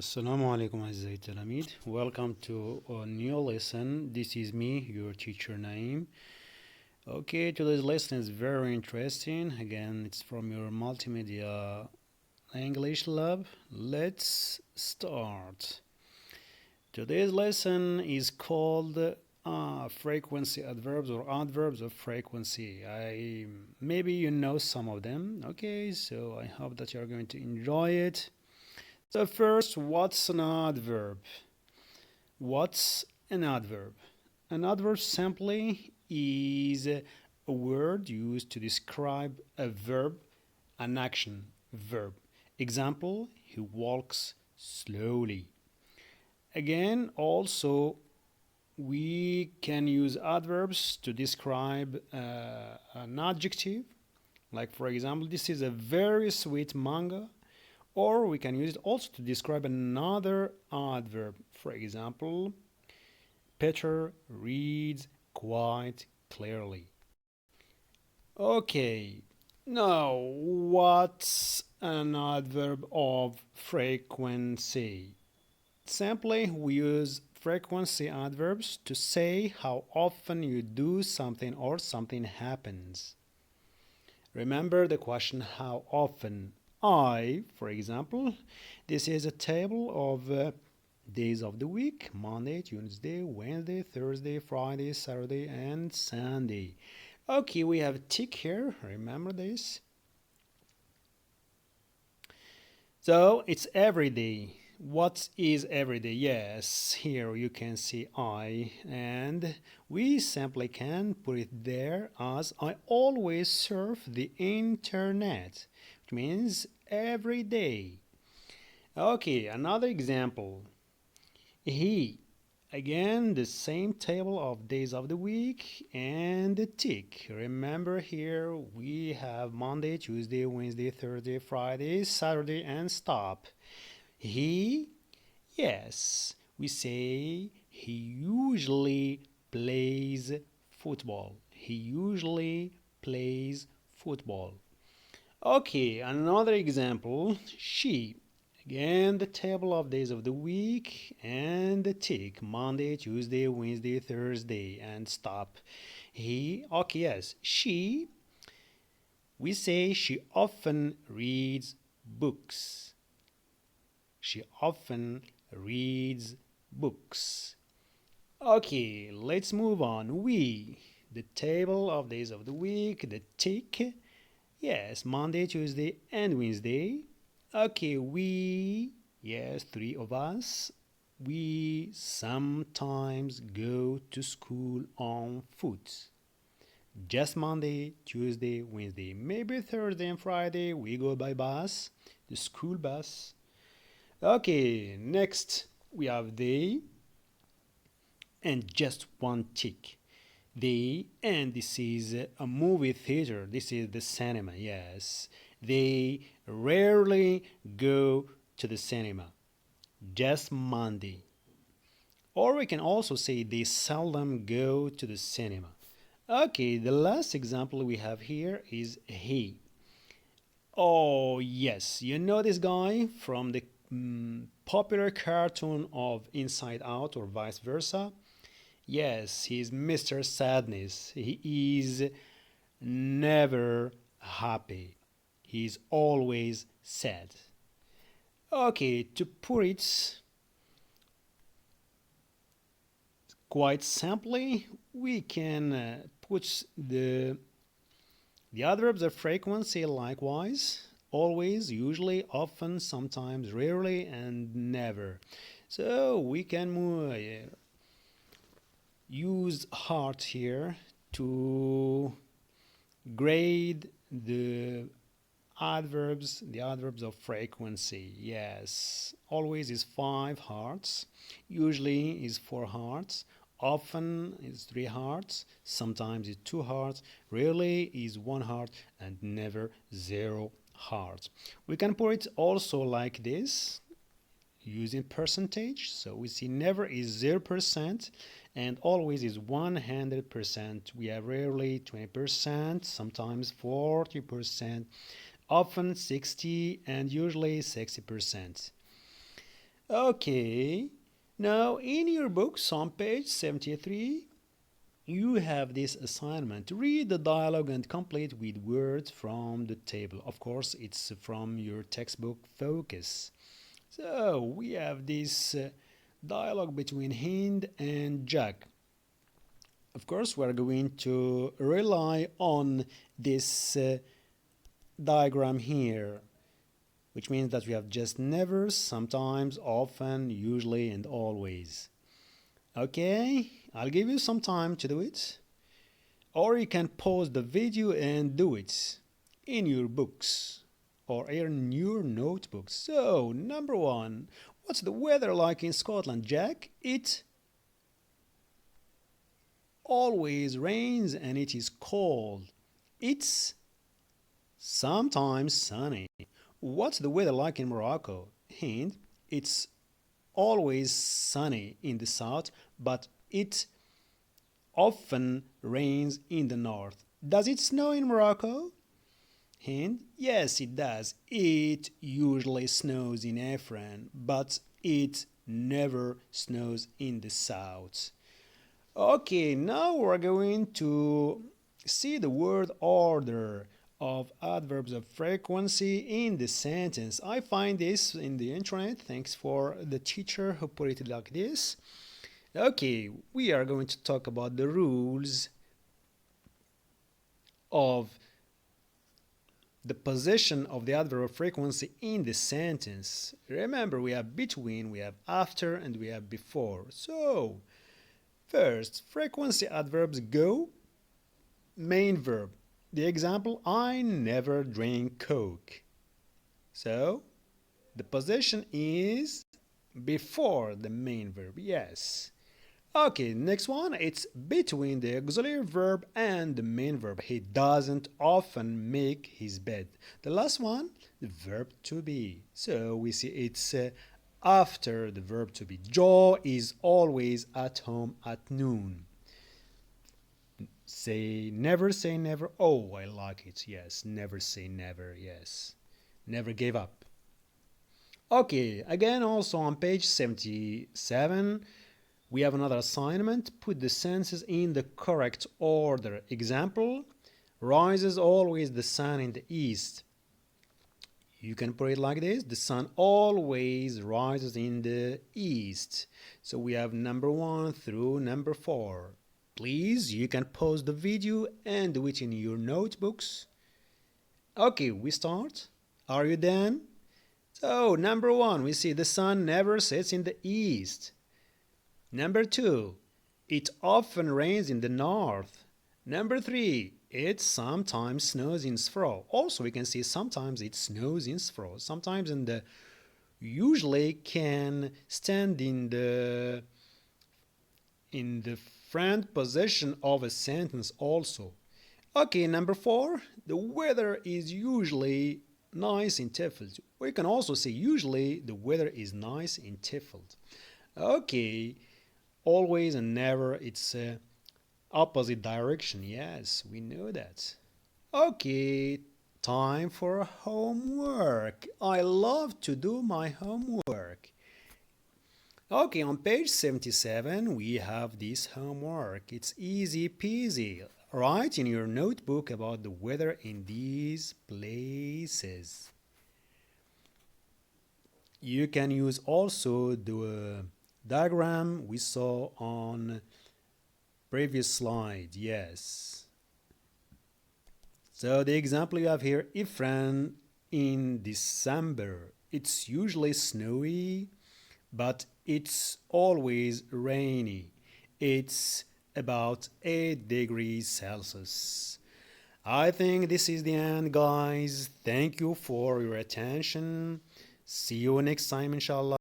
Assalamu alaikum أعزائي التلاميذ. Welcome to a new lesson. This is me, your teacher Naim. Okay, today's lesson is very interesting. Again, it's from your multimedia English lab. Let's start. Today's lesson is called frequency adverbs or adverbs of frequency. Maybe you know some of them. Okay, so I hope that you're going to enjoy it. So first, what's an adverb? What's an adverb? An adverb simply is a word used to describe a verb, an action, verb. Example, he walks slowly. Again, also, we can use adverbs to describe an adjective. Like, for example, this is a very sweet manga. Or we can use it also to describe another adverb. For example, Peter reads quite clearly. Okay, now what's an adverb of frequency? Simply, we use frequency adverbs to say how often you do something or something happens. Remember the question how often. For example, this is a table of days of the week: Monday, Tuesday, Wednesday, Thursday, Friday, Saturday, and Sunday. Okay, we have a tick here. Remember this? So it's every day. What is every day? Yes, here you can see I, and we simply can put it there as I always surf the internet, which means every day. Okay, another example. He. Again, the same table of days of the week and the tick. Remember here we have Monday, Tuesday, Wednesday, Thursday, Friday, Saturday, and stop. He, yes, we say he usually plays football. He usually plays football. Okay, another example. She. Again, the table of days of the week and the tick. Monday, Tuesday, Wednesday, Thursday, and stop. Okay, yes. She, we say she often reads books. She often reads books. Okay, let's move on. We, the table of days of the week, the tick. Yes, Monday, Tuesday, and Wednesday. Okay, yes, three of us, we sometimes go to school on foot. Just Monday, Tuesday, Wednesday. Maybe Thursday and Friday we go by bus, the school bus. Okay, next we have they and just one tick. And this is a movie theater. This is the cinema, yes. They rarely go to the cinema. Just Monday. Or we can also say they seldom go to the cinema. Okay, the last example we have here is he. Oh, yes, you know this guy from the popular cartoon of Inside Out or vice versa? Yes, he's Mr. Sadness. He is never happy. He's always sad. Okay, to put it quite simply, we can put the adverbs of frequency likewise: always, usually, often, sometimes, rarely, and never. So we can use heart here to grade the adverbs of frequency. Yes, always is 5 hearts, usually is 4 hearts, often is 3 hearts, sometimes is 2 hearts, rarely is 1 heart, and never 0 hearts. We can put it also like this using percentage. So we see never is 0% and always is 100%. We have rarely 20%, sometimes 40%, often 60, and usually 60%. Okay, now in your books on page 73, you have this assignment. Read the dialogue and complete with words from the table. Of course, it's from your textbook Focus. So we have this dialogue between Hind and Jack. Of course, we're going to rely on this diagram here, which means that we have just never, sometimes, often, usually, and always. Okay, I'll give you some time to do it. Or you can pause the video and do it in your books or in your notebooks. So, number one, what's the weather like in Scotland, Jack? It always rains and it is cold. It's sometimes sunny. What's the weather like in Morocco? Hint, it's always sunny in the south, but it often rains in the north. Does it snow in Morocco? Hint, yes, it does. It usually snows in Afrin, but it never snows in the south. Okay, now we're going to see the word order of adverbs of frequency in the sentence. I find this in the internet. Thanks for the teacher who put it like this. Okay, we are going to talk about the rules of the position of the adverb of frequency in the sentence. Remember, we have between, we have after, and we have before. So, first, frequency adverbs go, main verb. The example, I never drink Coke. So, the position is before the main verb, yes. Okay, next one, it's between the auxiliary verb and the main verb. He doesn't often make his bed. The last one, the verb to be. So we see it's after the verb to be. Joe is always at home at noon. Say never. Oh, I like it. Yes, never say never. Yes, never gave up. Okay, again, also on page 77, we have another assignment. Put the sentences in the correct order. Example, rises always the sun in the east. You can put it like this. The sun always rises in the east. So we have number 1 through number 4. Please, you can pause the video and do it in your notebooks. Okay, we start. Are you done? So, number 1, we see the sun never sets in the east. Number 2, it often rains in the north. Number 3, it sometimes snows in Sfro. Also, we can see sometimes it snows in Sfro. Sometimes in the usually can stand in the front position of a sentence also. Okay, number 4, the weather is usually nice in Tiffeld. We can also say usually the weather is nice in Tiffeld. Okay, always and never, it's opposite direction. Yes, we know that. Okay, time for homework. I love to do my homework. Okay, on page 77, we have this homework. It's easy peasy. Write in your notebook about the weather in these places. You can use also the diagram we saw on previous slide. Yes. So the example you have here, Ifran in December. It's usually snowy, but it's always rainy. It's about 8 degrees Celsius. I think this is the end, guys. Thank you for your attention. See you next time, inshallah.